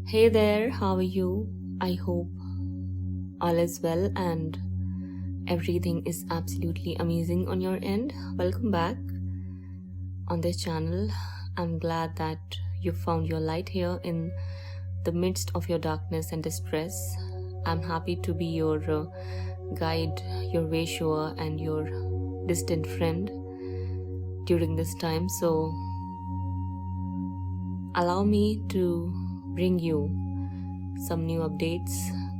Hey there, how are you? I hope all is well and everything is absolutely amazing on your end. Welcome back on this channel. I'm glad that you found your light here in the midst of your darkness and distress. I'm happy to be your guide, your way shower, and your distant friend during this time. So, allow me to bring you some new updates,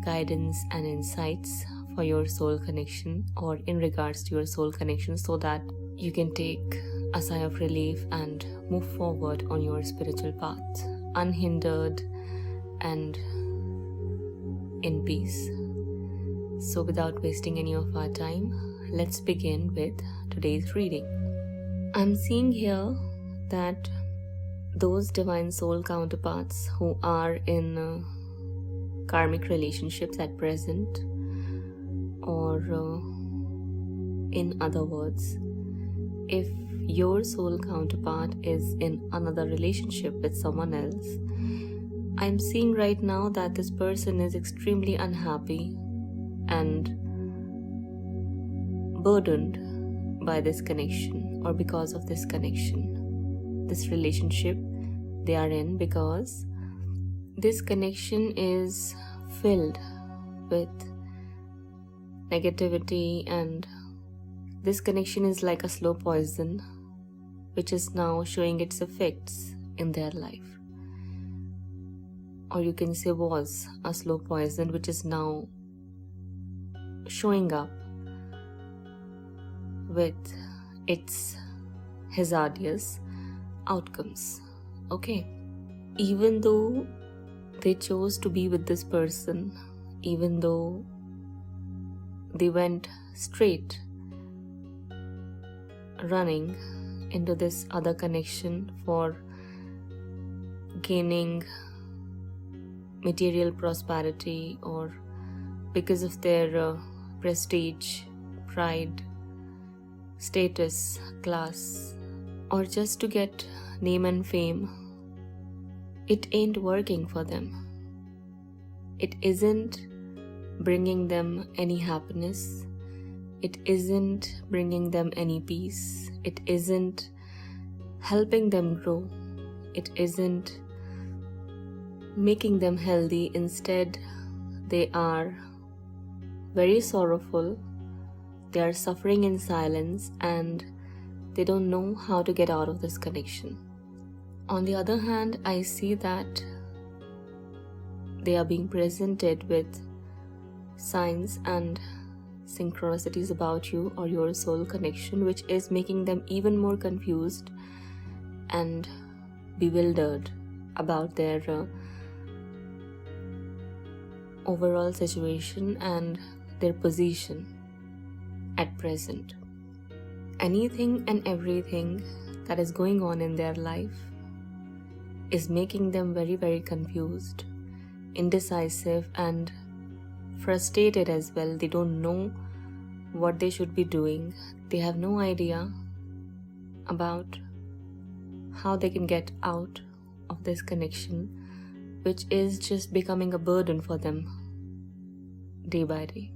guidance, and insights for your soul connection or in regards to your soul connection so that you can take a sigh of relief and move forward on your spiritual path unhindered and in peace. So without wasting any of our time, let's begin with today's reading. I'm seeing here that those divine soul counterparts who are in karmic relationships at present, or in other words, if your soul counterpart is in another relationship with someone else, I'm seeing right now that this person is extremely unhappy and burdened by this connection or because of this connection, this relationship they are in, because this connection is filled with negativity, and this connection is like a slow poison which is now showing its effects in their life. Or you can say was a slow poison which is now showing up with its hazardous outcomes. Okay, even though they chose to be with this person, even though they went straight running into this other connection for gaining material prosperity or because of their prestige, pride, status, class, or just to get name and fame, it ain't working for them. It isn't bringing them any happiness. It isn't bringing them any peace. It isn't helping them grow. It isn't making them healthy. Instead, they are very sorrowful. They are suffering in silence and they don't know how to get out of this connection. On the other hand, I see that they are being presented with signs and synchronicities about you or your soul connection, which is making them even more confused and bewildered about their overall situation and their position at present. Anything and everything that is going on in their life is making them very, very confused, indecisive, and frustrated as well. They don't know what they should be doing. They have no idea about how they can get out of this connection, which is just becoming a burden for them day by day.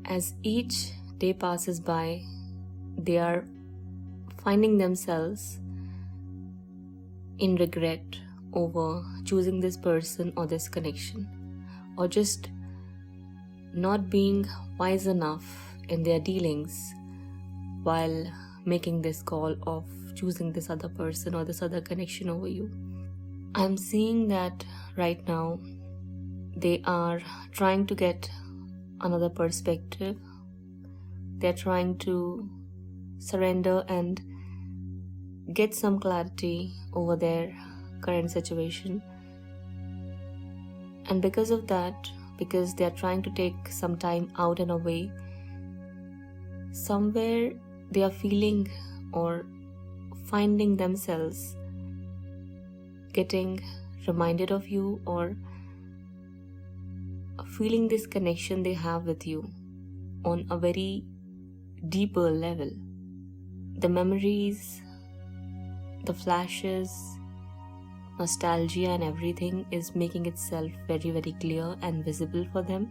As each day passes by, they are finding themselves in regret over choosing this person or this connection, or just not being wise enough in their dealings while making this call of choosing this other person or this other connection over you. I'm seeing that right now they are trying to get another perspective. They're trying to surrender and get some clarity over their current situation. And because of that, because they are trying to take some time out and away, somewhere they are feeling or finding themselves getting reminded of you or feeling this connection they have with you on a very deeper level. The memories, the flashes, nostalgia and everything is making itself very, very clear and visible for them.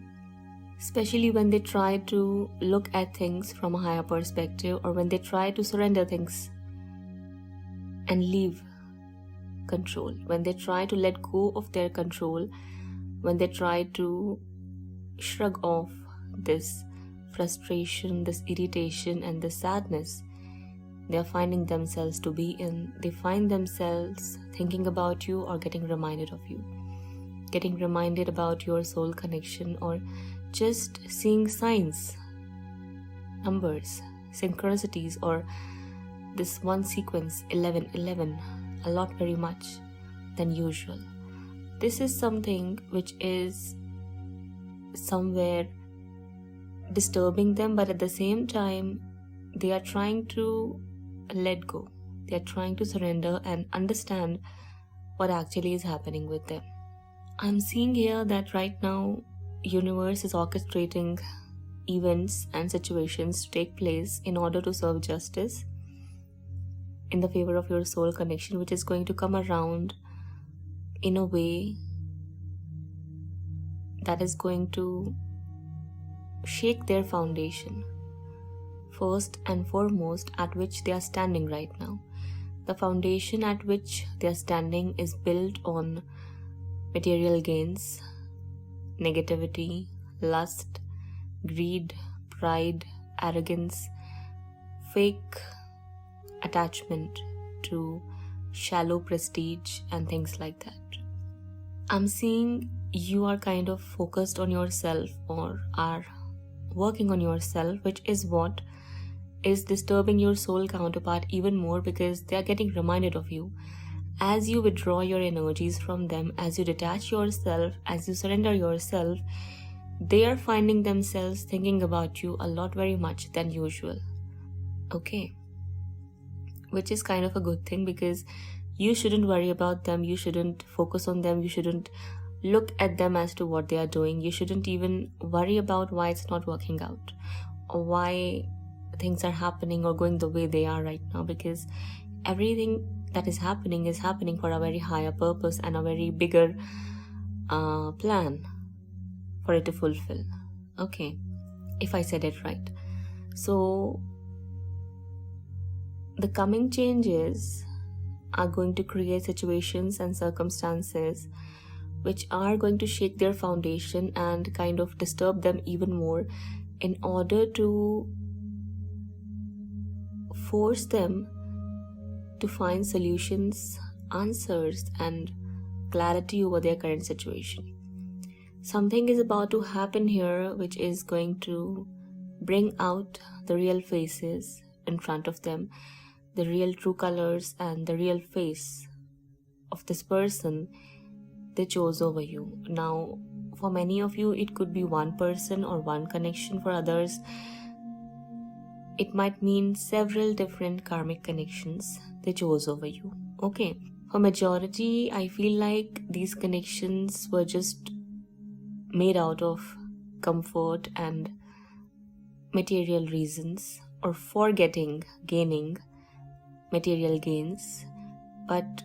Especially when they try to look at things from a higher perspective, or when they try to surrender things and leave control, when they try to let go of their control, when they try to shrug off this frustration, this irritation, and this sadness they are finding themselves to be in. They find themselves thinking about you or getting reminded of you, getting reminded about your soul connection, or just seeing signs, numbers, synchronicities, or this one sequence 1111 a lot very much than usual. This is something which is somewhere disturbing them, but at the same time they are trying to let go. They are trying to surrender and understand what actually is happening with them. I'm seeing here that right now universe is orchestrating events and situations to take place in order to serve justice in the favor of your soul connection, which is going to come around in a way that is going to shake their foundation, first and foremost, at which they are standing right now. The foundation at which they are standing is built on material gains, negativity, lust, greed, pride, arrogance, fake attachment to shallow prestige and things like that. I'm seeing you are kind of focused on yourself or are working on yourself, which is what is disturbing your soul counterpart even more, because they are getting reminded of you. As you withdraw your energies from them, as you detach yourself, as you surrender yourself, they are finding themselves thinking about you a lot very much than usual. Okay. Which is kind of a good thing, because you shouldn't worry about them, you shouldn't focus on them, you shouldn't look at them as to what they are doing, you shouldn't even worry about why it's not working out or why things are happening or going the way they are right now, because everything that is happening for a very higher purpose and a very bigger plan for it to fulfill. Okay, if I said it right. So the coming changes are going to create situations and circumstances which are going to shake their foundation and kind of disturb them even more, in order to force them to find solutions, answers, and clarity over their current situation. Something is about to happen here which is going to bring out the real faces in front of them, the real true colors and the real face of this person they chose over you. Now, for many of you, it could be one person or one connection. For others, it might mean several different karmic connections they chose over you. Okay. For majority, I feel like these connections were just made out of comfort and material reasons, or for gaining material gains, but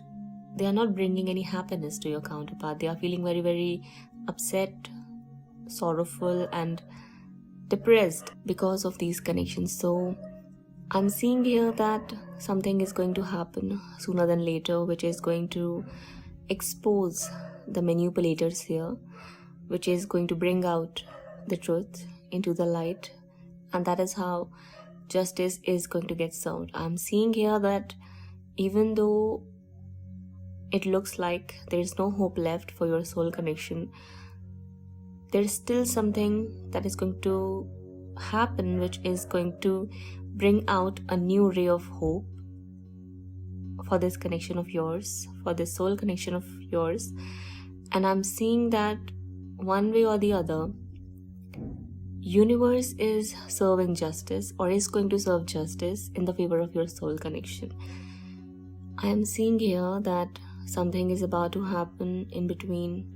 they are not bringing any happiness to your counterpart. They are feeling very, very upset, sorrowful, and depressed because of these connections. So I'm seeing here that something is going to happen sooner than later, which is going to expose the manipulators here, which is going to bring out the truth into the light, and that is how justice is going to get served. I'm seeing here that even though it looks like there is no hope left for your soul connection, there is still something that is going to happen which is going to bring out a new ray of hope for this connection of yours, for this soul connection of yours. And I'm seeing that one way or the other, universe is serving justice, or is going to serve justice in the favor of your soul connection. I am seeing here that something is about to happen in between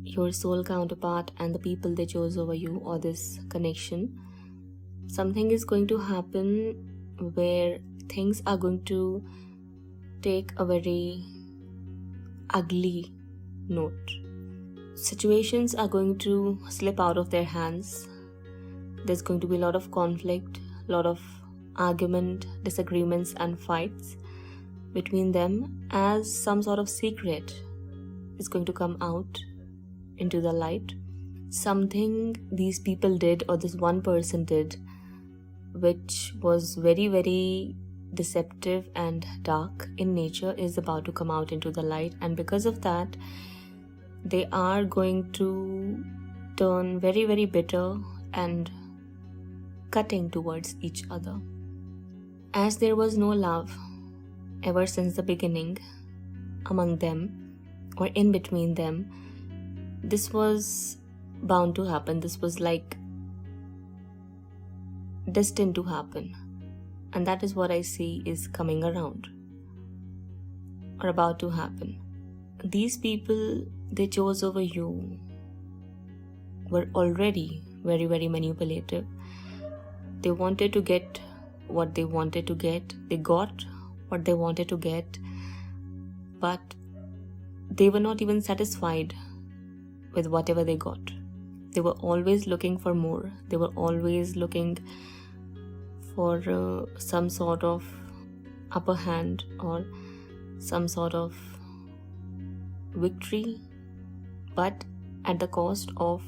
your soul counterpart and the people they chose over you, or this connection. Something is going to happen where things are going to take a very ugly note. Situations are going to slip out of their hands. There's going to be a lot of conflict, a lot of argument, disagreements and fights between them, as some sort of secret is going to come out into the light. Something these people did, or this one person did, which was very, very deceptive and dark in nature, is about to come out into the light. And because of that, they are going to turn very, very bitter and cutting towards each other. As there was no love ever since the beginning among them or in between them, this was bound to happen. This was like destined to happen. And that is what I see is coming around or about to happen. These people they chose over you were already very, very manipulative. They wanted to get what they wanted to get. They got what they wanted to get. But they were not even satisfied with whatever they got. They were always looking for more. They were always looking for some sort of upper hand or some sort of victory, but at the cost of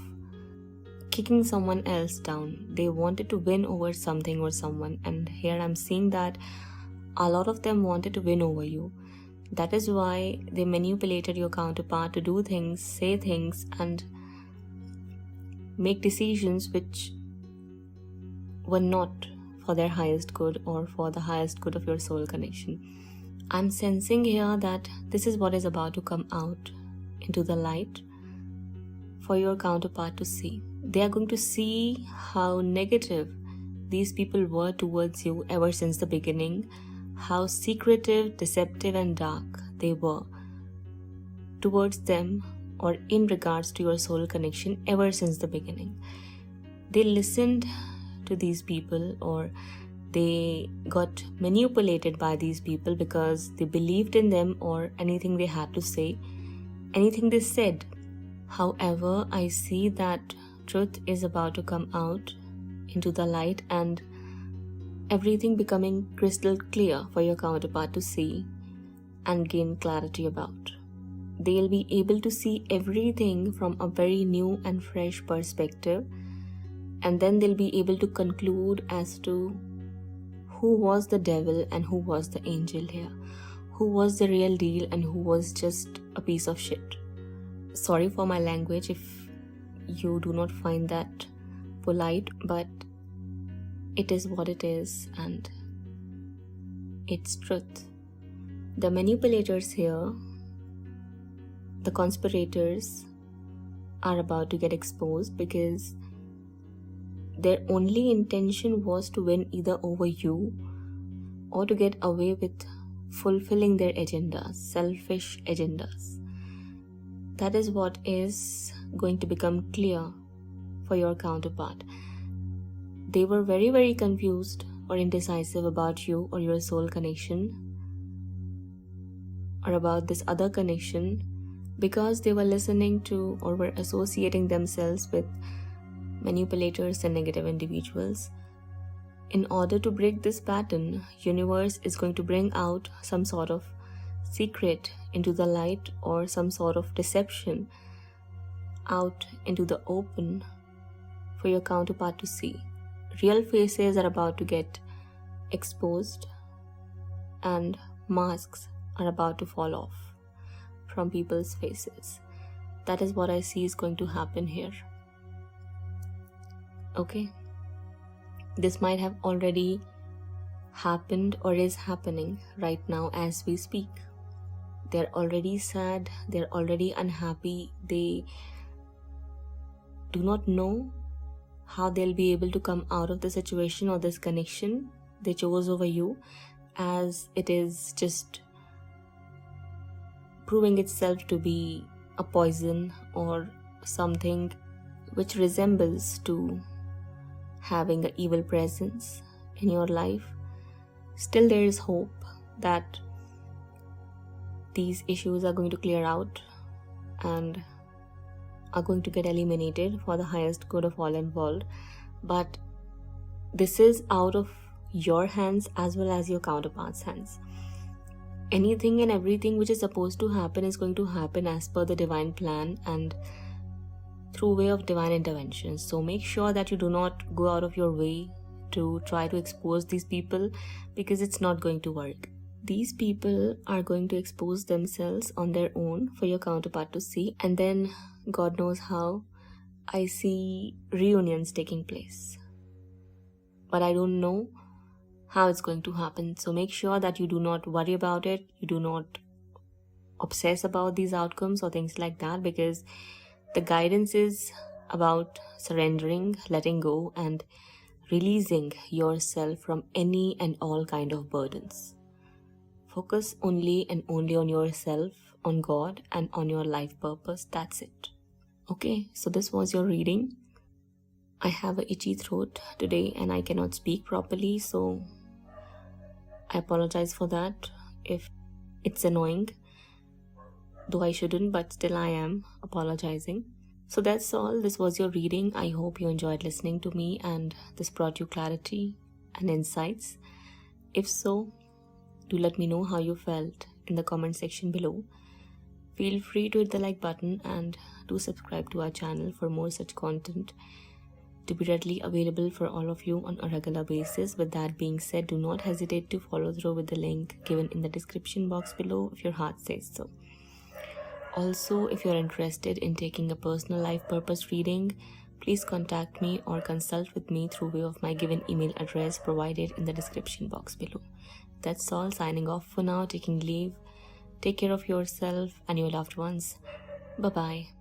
kicking someone else down. They wanted to win over something or someone, and here I'm seeing that a lot of them wanted to win over you. That is why they manipulated your counterpart to do things, say things, and make decisions which were not for their highest good or for the highest good of your soul connection. I'm sensing here that this is what is about to come out into the light for your counterpart to see. They are going to see how negative these people were towards you ever since the beginning, how secretive, deceptive and dark they were towards them or in regards to your soul connection ever since the beginning. They listened to these people, or they got manipulated by these people because they believed in them or anything they had to say, anything they said. However, I see that truth is about to come out into the light and everything becoming crystal clear for your counterpart to see and gain clarity about. They'll be able to see everything from a very new and fresh perspective, and then they'll be able to conclude as to who was the devil and who was the angel here, who was the real deal and who was just a piece of shit. Sorry for my language if you do not find that polite, but it is what it is and it's truth. The manipulators here, the conspirators, are about to get exposed because their only intention was to win either over you or to get away with fulfilling their agendas, selfish agendas. That is what is going to become clear for your counterpart. They were very, very confused or indecisive about you or your soul connection or about this other connection because they were listening to or were associating themselves with manipulators and negative individuals. In order to break this pattern, universe is going to bring out some sort of secret into the light or some sort of deception out into the open for your counterpart to see. Real faces are about to get exposed and masks are about to fall off from people's faces. That is what I see is going to happen here. Okay, this might have already happened or is happening right now as we speak. They're already sad, they're already unhappy, they do not know how they'll be able to come out of the situation or this connection they chose over you, as it is just proving itself to be a poison or something which resembles to having an evil presence in your life. Still there is hope that these issues are going to clear out and are going to get eliminated for the highest good of all involved. But this is out of your hands as well as your counterpart's hands. Anything and everything which is supposed to happen is going to happen as per the divine plan and through way of divine intervention. So make sure that you do not go out of your way to try to expose these people, because it's not going to work. These people are going to expose themselves on their own for your counterpart to see, and then God knows how I see reunions taking place. But I don't know how it's going to happen. So make sure that you do not worry about it. You do not obsess about these outcomes or things like that, because the guidance is about surrendering, letting go, and releasing yourself from any and all kind of burdens. Focus only and only on yourself, on God, and on your life purpose. That's it. Okay, so this was your reading. I have an itchy throat today and I cannot speak properly, so I apologize for that if it's annoying. Though I shouldn't, but still I am apologizing. So that's all. This was your reading. I hope you enjoyed listening to me and this brought you clarity and insights. If so, do let me know how you felt in the comment section below. Feel free to hit the like button and do subscribe to our channel for more such content to be readily available for all of you on a regular basis. With that being said, do not hesitate to follow through with the link given in the description box below if your heart says so. Also, if you're interested in taking a personal life purpose reading, please contact me or consult with me through way of my given email address provided in the description box below. That's all. Signing off for now, taking leave. Take care of yourself and your loved ones. Bye-bye.